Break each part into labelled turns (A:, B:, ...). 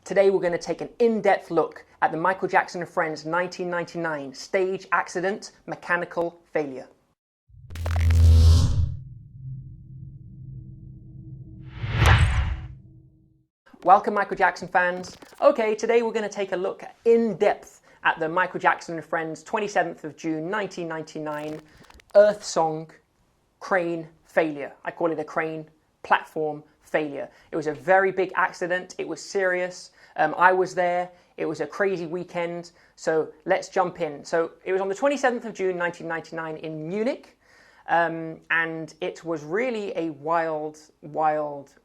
A: Today we're going to take an in-depth look at the Michael Jackson and Friends 1999 stage accident mechanical failure. Welcome Michael Jackson fans. Okay, today we're going to take a look in depth at the Michael Jackson and Friends 27th of June 1999 Earth Song crane failure. I call it a crane platform failure. It was a very big accident. It was serious. I was there. It was a crazy weekend. So let's jump in. So it was on the 27th of June 1999 in Munich. And it was really a wild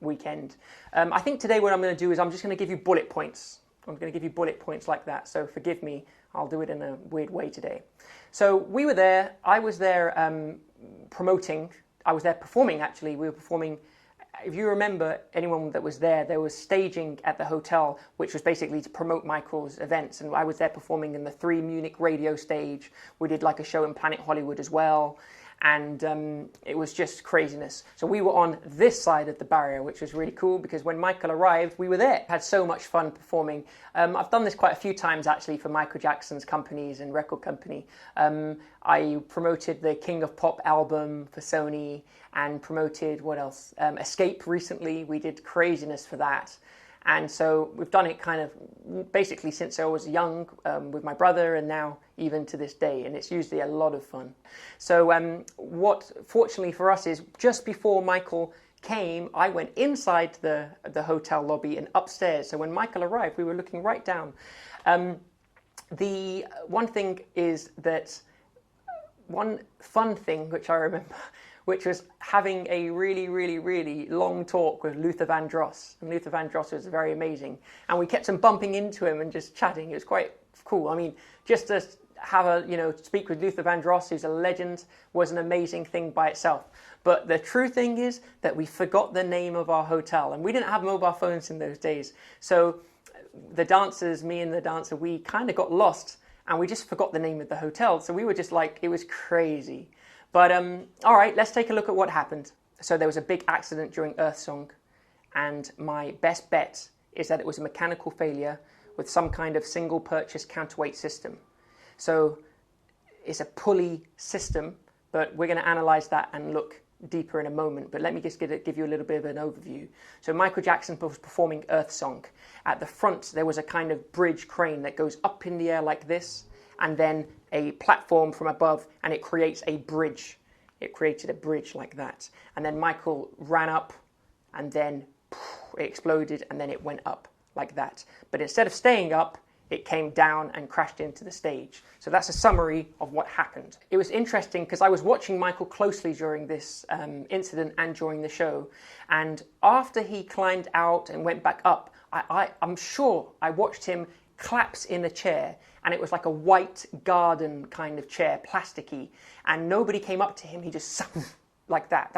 A: weekend. I think today what I'm going to do is I'm just going to give you bullet points. I'm going to give you bullet points like that. So forgive me. I'll do it in a weird way today. So we were there. I was there promoting. I was there performing, actually. We were performing. If you remember, anyone that was there was staging at the hotel, which was basically to promote Michael's events. And I was there performing in the 3 Munich radio stage. We did like a show in Planet Hollywood as well. And it was just craziness. So we were on this side of the barrier, which was really cool because when Michael arrived, we were there. Had so much fun performing. I've done this quite a few times actually for Michael Jackson's companies and record company. I promoted the King of Pop album for Sony and promoted, what else? Escape recently. We did craziness for that. And so we've done it kind of basically since I was young with my brother and now even to this day. And it's usually a lot of fun. So what fortunately for us is just before Michael came, I went inside the hotel lobby and upstairs. So when Michael arrived, we were looking right down. The one thing is that one fun thing which I remember, which was having a really long talk with Luther Vandross. And Luther Vandross was very amazing. And we kept on bumping into him and just chatting. It was quite cool. I mean, just to have speak with Luther Vandross, who's a legend, was an amazing thing by itself. But the true thing is that we forgot the name of our hotel. And we didn't have mobile phones in those days. So the dancers, me and the dancer, we kind of got lost. And we just forgot the name of the hotel. So we were just like, it was crazy. But all right, let's take a look at what happened. So there was a big accident during Earth Song, and my best bet is that it was a mechanical failure with some kind of single purchase counterweight system. So it's a pulley system, but we're going to analyze that and look deeper in a moment. But let me just give you a little bit of an overview. So Michael Jackson was performing Earth Song. At the front, there was a kind of bridge crane that goes up in the air like this, and then a platform from above, and it creates a bridge. It created a bridge like that. And then Michael ran up, and then it exploded, and then it went up like that. But instead of staying up, it came down and crashed into the stage. So that's a summary of what happened. It was interesting because I was watching Michael closely during this incident and during the show. And after he climbed out and went back up, I'm sure I watched him collapse in a chair, and it was like a white garden kind of chair, plasticky, and nobody came up to him. He just like that.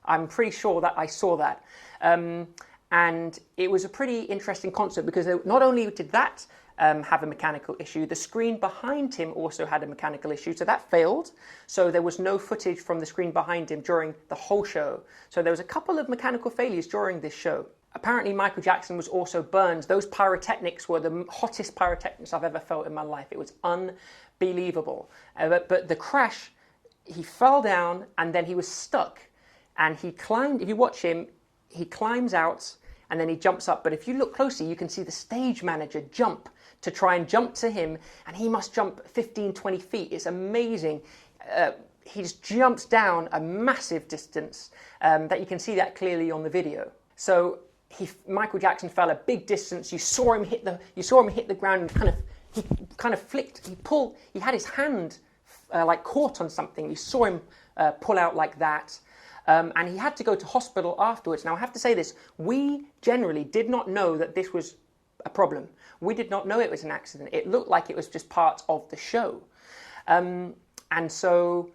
A: I'm pretty sure that I saw that. And it was a pretty interesting concert because not only did that have a mechanical issue, the screen behind him also had a mechanical issue, so that failed. So there was no footage from the screen behind him during the whole show. So there was a couple of mechanical failures during this show. Apparently Michael Jackson was also burned. Those pyrotechnics were the hottest pyrotechnics I've ever felt in my life. It was unbelievable. But the crash, he fell down and then he was stuck. And he climbed, if you watch him, he climbs out and then he jumps up. But if you look closely, you can see the stage manager jump to try and jump to him. And he must jump 15, 20 feet. It's amazing. He just jumps down a massive distance that you can see that clearly on the video. So Michael Jackson fell a big distance. You saw him hit the ground and he kind of flicked. He had his hand like caught on something. You saw him pull out like that. And he had to go to hospital afterwards. Now I have to say this, we generally did not know that this was a problem. We did not know it was an accident. It looked like it was just part of the show. And so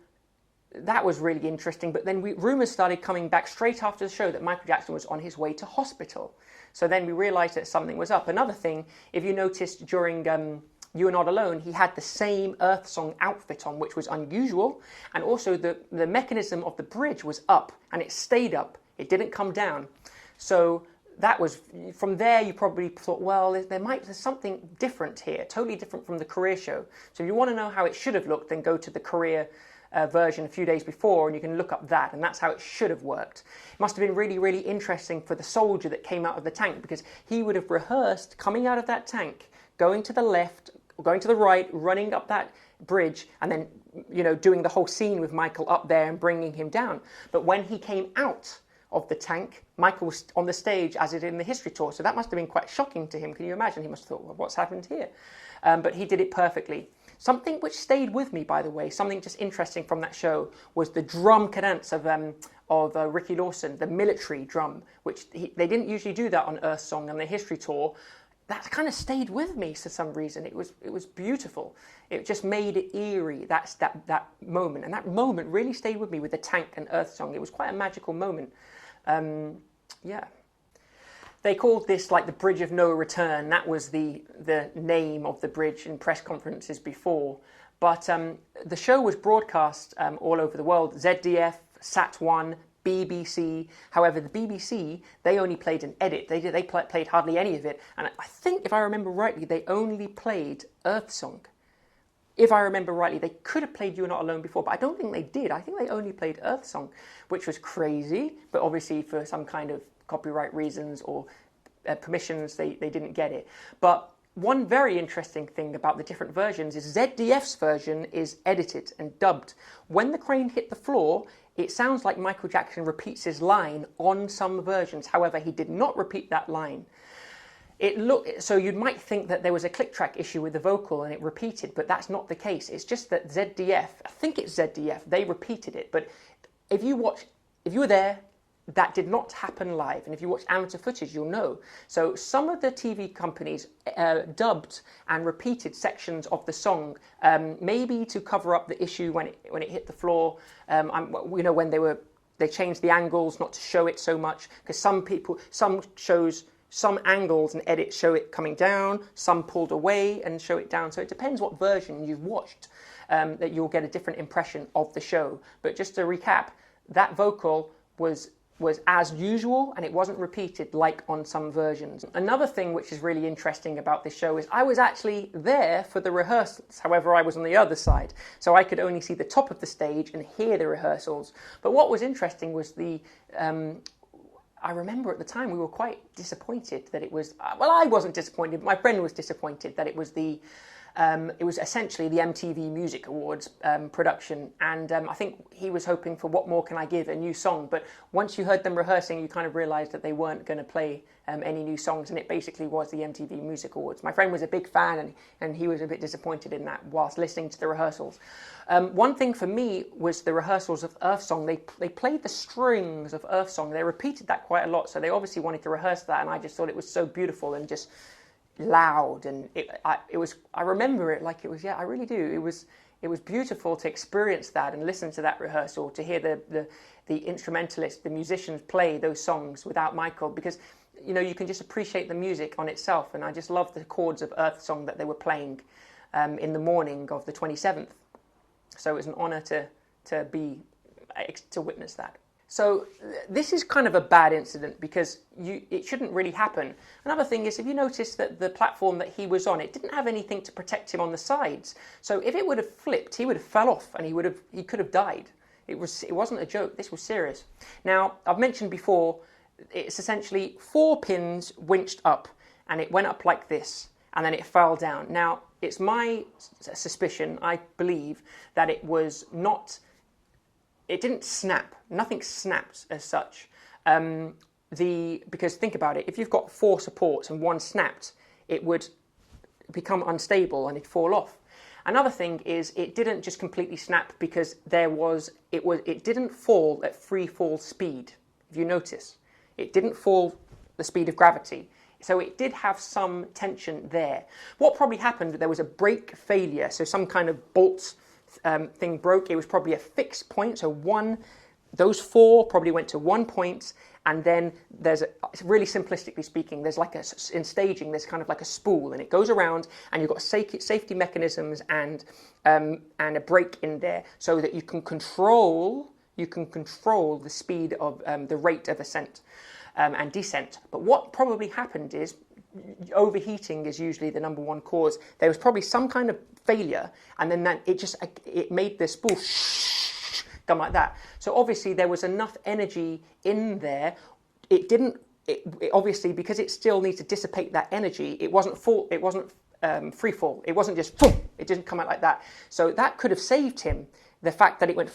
A: that was really interesting. But then rumors started coming back straight after the show that Michael Jackson was on his way to hospital. So then we realized that something was up. Another thing, if you noticed during You Are Not Alone, he had the same Earth Song outfit on, which was unusual. And also the mechanism of the bridge was up and it stayed up. It didn't come down. So that was, from there you probably thought, well, there's something different here, totally different from the Korea show. So if you want to know how it should have looked, then go to the Korea version a few days before, and you can look up that, and that's how it should have worked. It must have been really, really interesting for the soldier that came out of the tank, because he would have rehearsed coming out of that tank, going to the left, going to the right, running up that bridge, and then, you know, doing the whole scene with Michael up there and bringing him down. But when he came out of the tank, Michael was on the stage as it in the history tour, so that must have been quite shocking to him. Can you imagine? He must have thought, well, what's happened here? But he did it perfectly. Something which stayed with me, by the way, something just interesting from that show, was the drum cadence of Ricky Lawson, the military drum, which they didn't usually do that on Earth Song and the history tour. That kind of stayed with me for some reason. It was beautiful. It just made it eerie. That moment, and that moment really stayed with me with the tank and Earth Song. It was quite a magical moment. Yeah. They called this like the Bridge of No Return. That was the name of the bridge in press conferences before. But the show was broadcast all over the world. ZDF, Sat1, BBC. However, the BBC, they only played an edit. They played hardly any of it. And I think, if I remember rightly, they only played Earth Song. If I remember rightly, they could have played You're Not Alone before, but I don't think they did. I think they only played Earth Song, which was crazy. But obviously, for some kind of copyright reasons or permissions, they didn't get it. But one very interesting thing about the different versions is ZDF's version is edited and dubbed. When the crane hit the floor, it sounds like Michael Jackson repeats his line on some versions. However, he did not repeat that line. So you might think that there was a click track issue with the vocal and it repeated, but that's not the case. It's just that ZDF, I think it's ZDF, they repeated it. But if you were there, that did not happen live. And if you watch amateur footage, you'll know. So some of the TV companies dubbed and repeated sections of the song, maybe to cover up the issue when it hit the floor. When they changed the angles not to show it so much, because some angles and edits show it coming down, some pulled away and show it down. So it depends what version you've watched, that you'll get a different impression of the show. But just to recap, that vocal was as usual, and it wasn't repeated like on some versions. Another thing which is really interesting about this show is I was actually there for the rehearsals. However, I was on the other side, so I could only see the top of the stage and hear the rehearsals. But what was interesting was I remember at the time we were quite disappointed that it was, well, I wasn't disappointed, my friend was disappointed that it was essentially the MTV Music Awards production, and I think he was hoping for What More Can I Give, a new song, but once you heard them rehearsing, you kind of realised that they weren't going to play any new songs, and it basically was the MTV Music Awards. My friend was a big fan, and he was a bit disappointed in that whilst listening to the rehearsals. One thing for me was the rehearsals of Earth Song. They played the strings of Earth Song. They repeated that quite a lot, so they obviously wanted to rehearse that, and I just thought it was so beautiful and just loud, and I remember it like it was, I really do. It was beautiful to experience that and listen to that rehearsal, to hear the instrumentalists, the musicians play those songs without Michael, because you can just appreciate the music on itself. And I just love the chords of Earth Song that they were playing in the morning of the 27th. So it was an honor to witness that. So this is kind of a bad incident because it shouldn't really happen. Another thing is, if you notice that the platform that he was on, it didn't have anything to protect him on the sides. So if it would have flipped, he would have fell off and he could have died. It wasn't a joke. This was serious. Now, I've mentioned before, it's essentially 4 pins winched up, and it went up like this, and then it fell down. Now, it's my suspicion, I believe, that it was not... It didn't snap. Nothing snapped as such. Because think about it, if you've got 4 supports and one snapped, it would become unstable and it'd fall off. Another thing is it didn't just completely snap because it didn't fall at free fall speed. If you notice, it didn't fall the speed of gravity. So it did have some tension there. What probably happened, there was a brake failure, so some kind of bolt thing broke. It was probably a fixed point, so those 4 probably went to 1 point, and then really simplistically speaking, there's in staging, there's kind of like a spool, and it goes around, and you've got safety mechanisms and a brake in there, so that you can control the speed of the rate of ascent. and descent. But what probably happened is, overheating is usually the number one cause. There was probably some kind of failure, and then it made the spool come like that. So obviously there was enough energy in there. It obviously, because it still needs to dissipate that energy, it wasn't free fall. It wasn't just boom. It didn't come out like that. So that could have saved him. The fact that it went,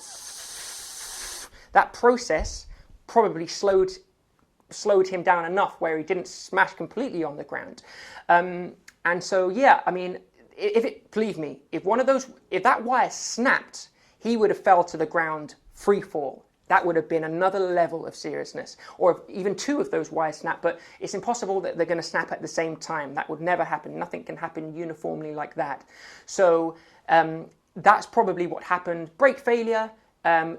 A: that process probably slowed him down enough where he didn't smash completely on the ground. And so, yeah, I mean, believe me, if that wire snapped, he would have fell to the ground free fall. That would have been another level of seriousness. Or if even two of those wires snap, but it's impossible that they're going to snap at the same time. That would never happen. Nothing can happen uniformly like that. So that's probably what happened. Brake failure,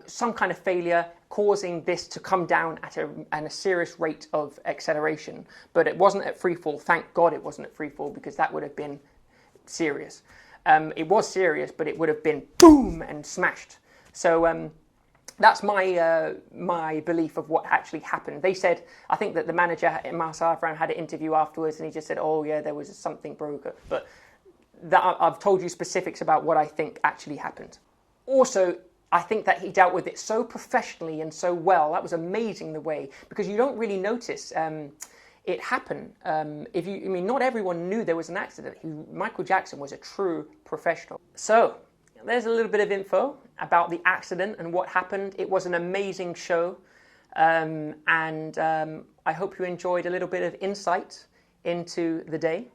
A: some kind of failure causing this to come down at a serious rate of acceleration. But it wasn't at free fall. Thank God it wasn't at free fall, because that would have been serious. It was serious, but it would have been boom and smashed. So that's my belief of what actually happened. They said, I think that the manager, Marcel Brown, had an interview afterwards, and he just said, oh yeah, there was something broken. But I've told you specifics about what I think actually happened. Also, I think that he dealt with it so professionally and so well. That was amazing, the way, because you don't really notice it happen. Not everyone knew there was an accident. Michael Jackson was a true professional. So there's a little bit of info about the accident and what happened. It was an amazing show, and I hope you enjoyed a little bit of insight into the day.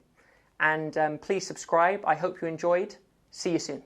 A: And please subscribe. I hope you enjoyed. See you soon.